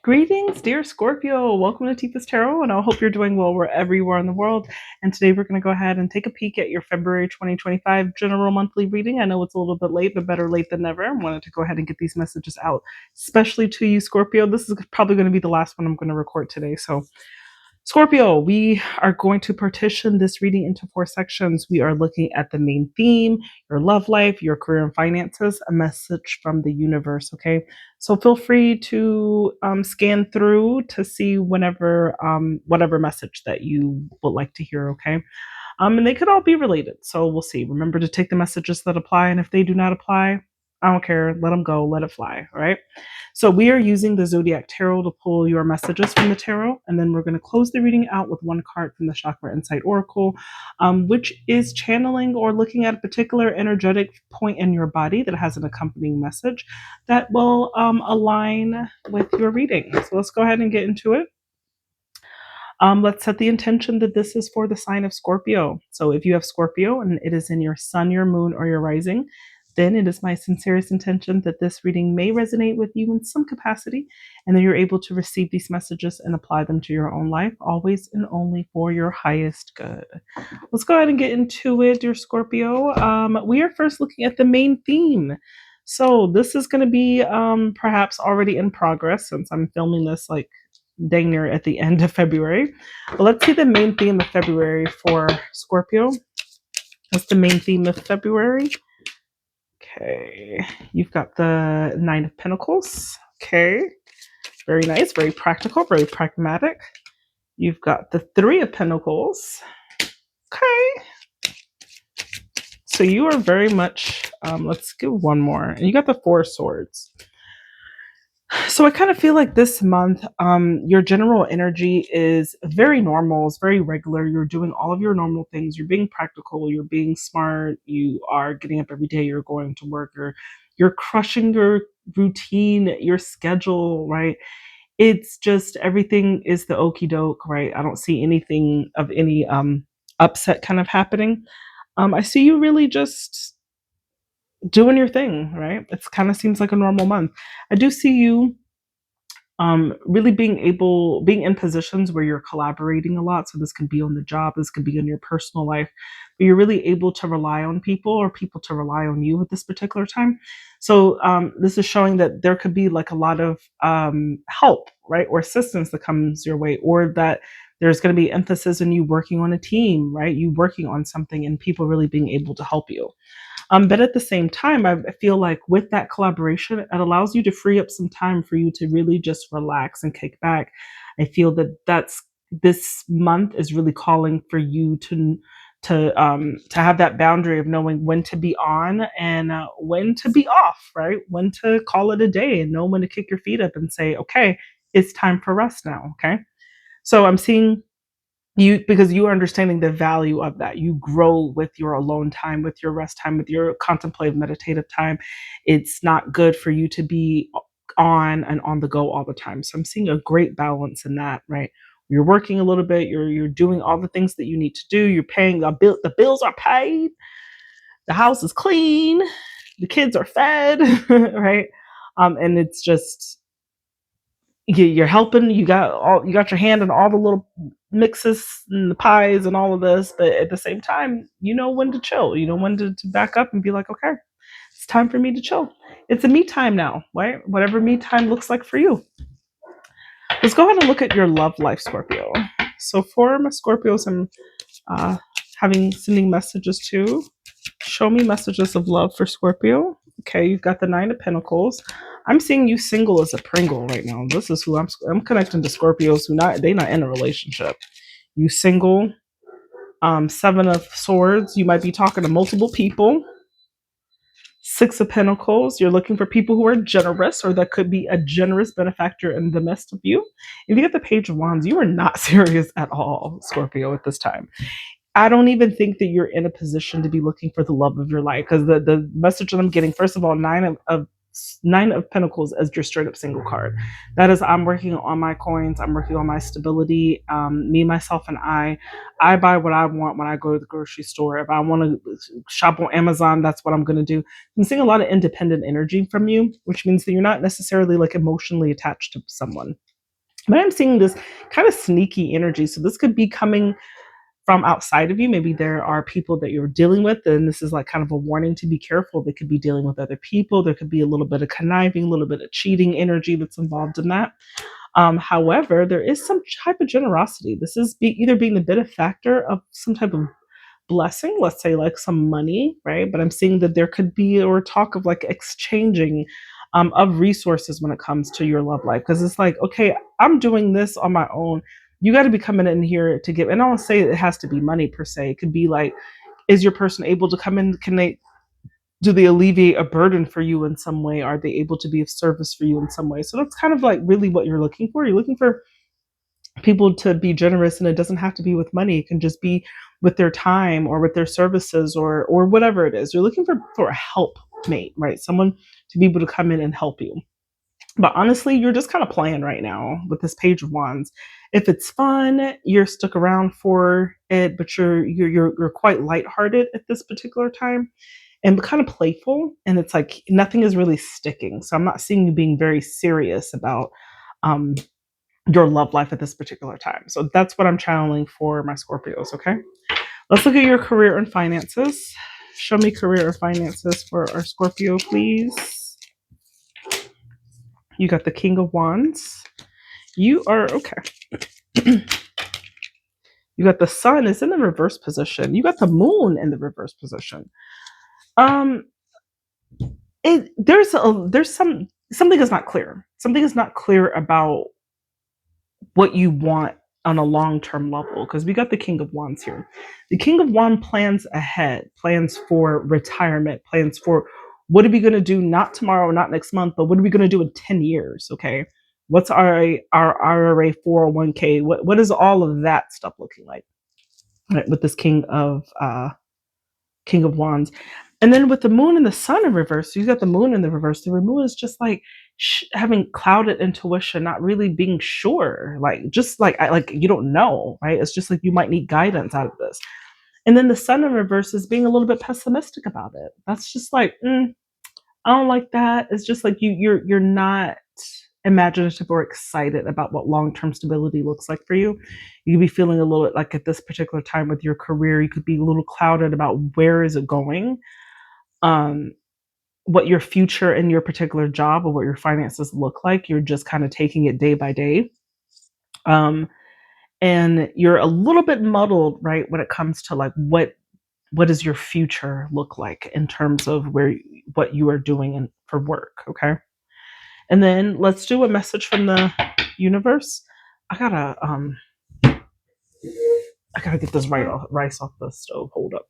Greetings, dear Scorpio. Welcome to Tifa's Tarot, and I hope you're doing well wherever you are in the world. And today we're going to go ahead and take a peek at your February 2025 general monthly reading. I know it's a little bit late, but better late than never. I wanted to go ahead and get these messages out, especially to you, Scorpio. This is probably going to be the last one I'm going to record today. So Scorpio, we are going to partition this reading into four sections. We are looking at the main theme, your love life, your career and finances, a message from the universe. Okay. So feel free to scan through to see whatever message that you would like to hear. Okay. And they could all be related. So we'll see. Remember to take the messages that apply. And if they do not apply, I don't care. Let them go. Let it fly. All right. So we are using the Zodiac Tarot to pull your messages from the tarot. And then we're going to close the reading out with one card from the Chakra Insight Oracle, which is channeling or looking at a particular energetic point in your body that has an accompanying message that will align with your reading. So let's go ahead and get into it. Let's set the intention that this is for the sign of Scorpio. So if you have Scorpio and it is in your sun, your moon, or your rising, then it is my sincerest intention that this reading may resonate with you in some capacity, and that you're able to receive these messages and apply them to your own life, always and only for your highest good. Let's go ahead and get into it, dear Scorpio. We are first looking at the main theme. So this is going to be perhaps already in progress since I'm filming this like dang near at the end of February. But let's see the main theme of February for Scorpio. What's the main theme of February? Okay, you've got the Nine of Pentacles. Okay, very nice, very practical, very pragmatic. You've got the Three of Pentacles. Okay, so you are very much, let's give one more. And you got the Four of Swords. So I kind of feel like this month, your general energy is very normal. It's very regular. You're doing all of your normal things. You're being practical. You're being smart. You are getting up every day. You're going to work. You're crushing your routine, your schedule, right? It's just everything is the okie doke, right? I don't see anything of any upset kind of happening. I see you really just doing your thing, right? It kind of seems like a normal month. I do see you really being in positions where you're collaborating a lot. So this can be on the job, this could be in your personal life, but you're really able to rely on people or people to rely on you at this particular time. So this is showing that there could be like a lot of help, right? Or assistance that comes your way, or that there's going to be emphasis in you working on a team, right? You working on something and people really being able to help you. But at the same time, I feel like with that collaboration, it allows you to free up some time for you to really just relax and kick back. I feel that this month is really calling for you to have that boundary of knowing when to be on and when to be off, right? When to call it a day and know when to kick your feet up and say, okay, it's time for rest now. Okay. So I'm seeing you, because you are understanding the value of that. You grow with your alone time, with your rest time, with your contemplative meditative time. It's not good for you to be on and on the go all the time. So I'm seeing a great balance in that, right? You're working a little bit, you're doing all the things that you need to do, you're paying the bills are paid, the house is clean, the kids are fed, right? And it's just you're helping. You got your hand in all the little mixes and the pies and all of this, but at the same time, you know when to chill. You know when to back up and be like, okay, it's time for me to chill. It's a me time now, right? Whatever me time looks like for you. Let's go ahead and look at your love life, Scorpio. So for my Scorpios, I'm sending messages to. Show me messages of love for Scorpio. Okay, you've got the Nine of Pentacles. I'm seeing you single as a Pringle right now. This is who I'm connecting to Scorpios who they not in a relationship. You single. Seven of Swords. You might be talking to multiple people. Six of Pentacles. You're looking for people who are generous, or that could be a generous benefactor in the midst of you. If you get the Page of Wands, you are not serious at all, Scorpio, at this time. I don't even think that you're in a position to be looking for the love of your life, because the message that I'm getting, first of all, Nine of Pentacles as your straight up single card. That is, I'm working on my coins. I'm working on my stability. Me, myself, and I buy what I want when I go to the grocery store. If I want to shop on Amazon, that's what I'm going to do. I'm seeing a lot of independent energy from you, which means that you're not necessarily like emotionally attached to someone. But I'm seeing this kind of sneaky energy. So this could be coming from outside of you. Maybe there are people that you're dealing with, and this is like kind of a warning to be careful. They could be dealing with other people. There could be a little bit of conniving, a little bit of cheating energy that's involved in that. However, there is some type of generosity. This is either being the benefactor of some type of blessing, let's say like some money, right? But I'm seeing that there could be or talk of like exchanging of resources when it comes to your love life. Because it's like, okay, I'm doing this on my own. You got to be coming in here to give. And I don't say it has to be money per se. It could be like, is your person able to come in? Can they do they alleviate a burden for you in some way? Are they able to be of service for you in some way? So that's kind of like really what you're looking for. You're looking for people to be generous, and it doesn't have to be with money. It can just be with their time or with their services or whatever it is. You're looking for a helpmate, right? Someone to be able to come in and help you. But honestly, you're just kind of playing right now with this Page of Wands. If it's fun, you're stuck around for it, but you're quite lighthearted at this particular time and kind of playful. And it's like nothing is really sticking. So I'm not seeing you being very serious about um, your love life at this particular time. So that's what I'm channeling for my Scorpios. Okay. Let's look at your career and finances. Show me career or finances for our Scorpio, please. You got the King of Wands. You are okay. You got the Sun is in the reverse position. You got the Moon in the reverse position. Um, there's something is not clear. Something is not clear about what you want on a long-term level, because we got the King of Wands here. The King of Wands plans ahead, plans for retirement, plans for what are we going to do, not tomorrow, not next month, but what are we going to do in 10 years? Okay. What's our IRA 401k? What is all of that stuff looking like? Right, with this King of Wands. And then with the Moon and the Sun in reverse, so you got the Moon in the reverse. The Moon is just like having clouded intuition, not really being sure, like just like you don't know, right? It's just like you might need guidance out of this. And then the Sun in reverse is being a little bit pessimistic about it. That's just like I don't like that. It's just like you're not imaginative or excited about what long-term stability looks like for you. You could be feeling a little bit like at this particular time with your career, you could be a little clouded about where is it going, um, what your future in your particular job or what your finances look like. You're just kind of taking it day by day. Um, and you're a little bit muddled, right, when it comes to like what does your future look like in terms of what you are doing for work, okay? And then let's do a message from the universe. I gotta get this rice off the stove. Hold up.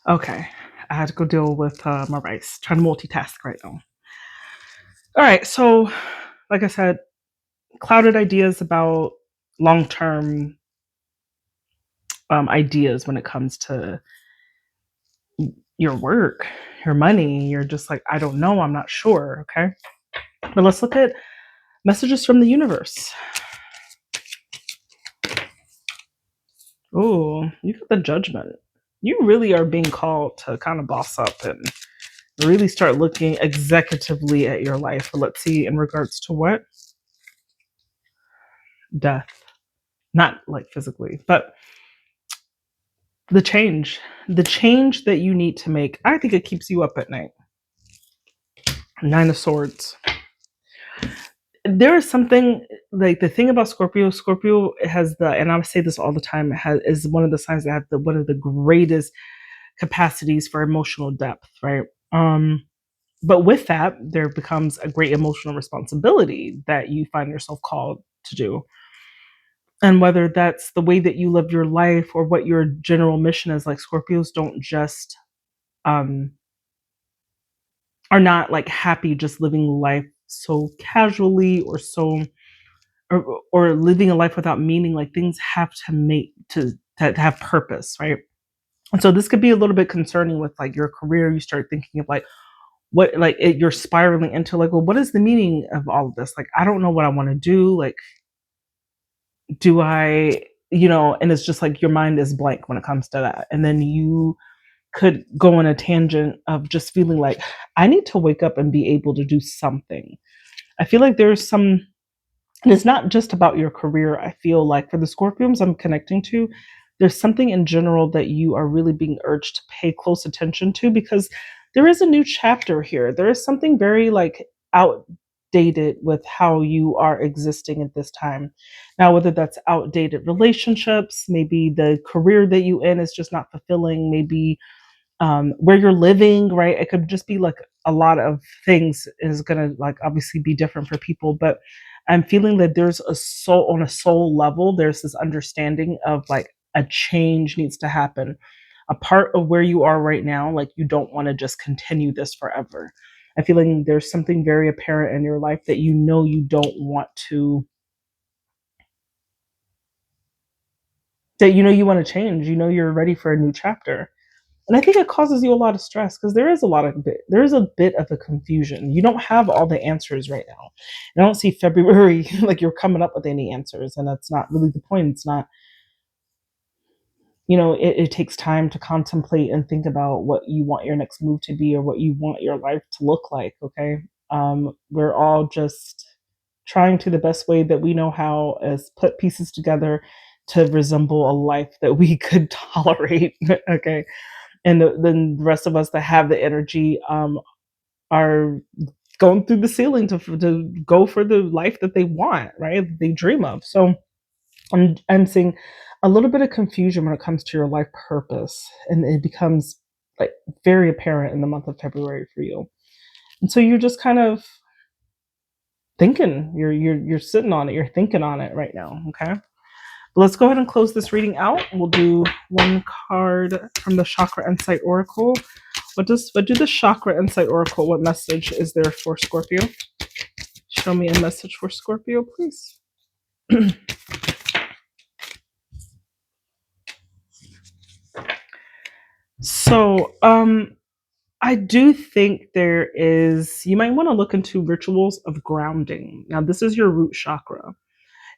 Okay, I had to go deal with my rice. Trying to multitask right now. All right, so like I said, clouded ideas about long-term ideas when it comes to your work, your money. You're just like, I don't know, I'm not sure. Okay, but let's look at messages from the universe. Oh, you got the Judgment. You really are being called to kind of boss up and really start looking executively at your life. But let's see, in regards to what? Death. Not like physically, but the change that you need to make. I think it keeps you up at night. Nine of Swords. There is something like the thing about Scorpio. Scorpio has and I say this all the time, is one of the signs that have one of the greatest capacities for emotional depth, right? But with that, there becomes a great emotional responsibility that you find yourself called to do. And whether that's the way that you live your life or what your general mission is, like Scorpios don't just um, are not like happy just living life so casually or living a life without meaning. Like things have to to have purpose, right? And so this could be a little bit concerning with like your career. You start thinking of like you're spiraling into like, well, what is the meaning of all of this? Like I don't know what I want to do. Like do I, and it's just like your mind is blank when it comes to that. And then you could go on a tangent of just feeling like I need to wake up and be able to do something. I feel like there's some And it's not just about your career. I feel like for the Scorpions I'm connecting to, there's something in general that you are really being urged to pay close attention to, because there is a new chapter here. There is something very like outdated with how you are existing at this time. Now, whether that's outdated relationships, maybe the career that you in is just not fulfilling, maybe where you're living, right? It could just be like a lot of things is gonna like obviously be different for people, but I'm feeling that there's a soul on a soul level. There's this understanding of like a change needs to happen. A part of where you are right now, like you don't want to just continue this forever. I feel like there's something very apparent in your life that you know you don't want to, that you know you want to change. You know you're ready for a new chapter. And I think it causes you a lot of stress because there is a bit of a confusion. You don't have all the answers right now. And I don't see February like you're coming up with any answers, and that's not really the point. It's not, it takes time to contemplate and think about what you want your next move to be or what you want your life to look like. Okay, we're all just trying to the best way that we know how as put pieces together to resemble a life that we could tolerate. Okay, and then the rest of us that have the energy are going through the ceiling to go for the life that they want, right? They dream of. So I'm seeing a little bit of confusion when it comes to your life purpose, and it becomes like very apparent in the month of February for you. And so you're just kind of thinking, you're sitting on it, you're thinking on it right now. Okay. Let's go ahead and close this reading out. We'll do one card from the Chakra Insight Oracle. What do the Chakra Insight Oracle? What message is there for Scorpio? Show me a message for Scorpio, please. So, I do think you might want to look into rituals of grounding. Now, this is your root chakra.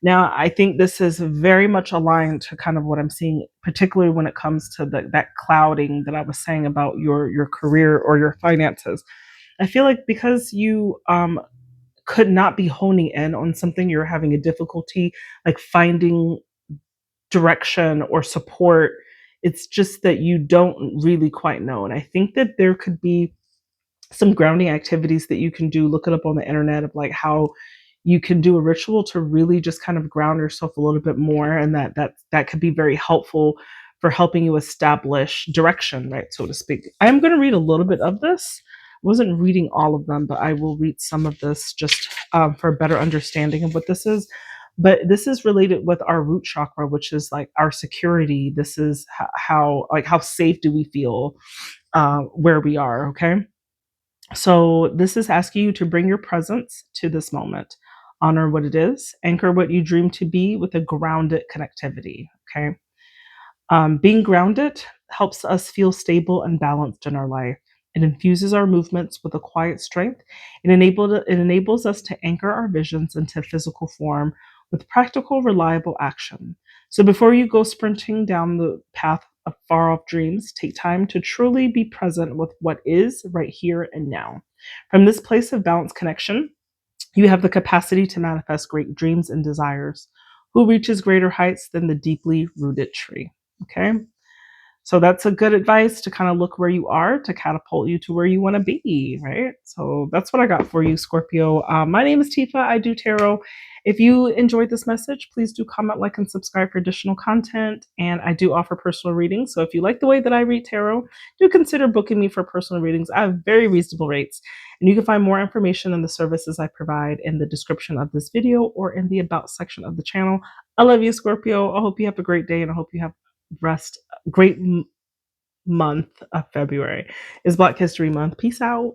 Now, I think this is very much aligned to kind of what I'm seeing, particularly when it comes to that clouding that I was saying about your career or your finances. I feel like because you could not be honing in on something, you're having a difficulty like finding direction or support. It's just that you don't really quite know. And I think that there could be some grounding activities that you can do. Look it up on the internet of like how you can do a ritual to really just kind of ground yourself a little bit more, and that could be very helpful for helping you establish direction, right, so to speak. I am going to read a little bit of this. I wasn't reading all of them, but I will read some of this just for a better understanding of what this is. But this is related with our root chakra, which is like our security. This is how safe do we feel where we are. Okay, so this is asking you to bring your presence to this moment, honor what it is, anchor what you dream to be with a grounded connectivity. Okay. Being grounded helps us feel stable and balanced in our life. It infuses our movements with a quiet strength. It enables us to anchor our visions into physical form with practical, reliable action. So before you go sprinting down the path of far off dreams, take time to truly be present with what is right here and now. From this place of balanced connection, you have the capacity to manifest great dreams and desires. Who reaches greater heights than the deeply rooted tree? Okay. So that's a good advice to kind of look where you are to catapult you to where you want to be, right? So that's what I got for you, Scorpio. My name is Tifa. I do tarot. If you enjoyed this message, please do comment, like, and subscribe for additional content. And I do offer personal readings. So if you like the way that I read tarot, do consider booking me for personal readings. I have very reasonable rates. And you can find more information on the services I provide in the description of this video or in the About section of the channel. I love you, Scorpio. I hope you have a great day, and I hope you have rest great month of February is Black History Month. Peace out.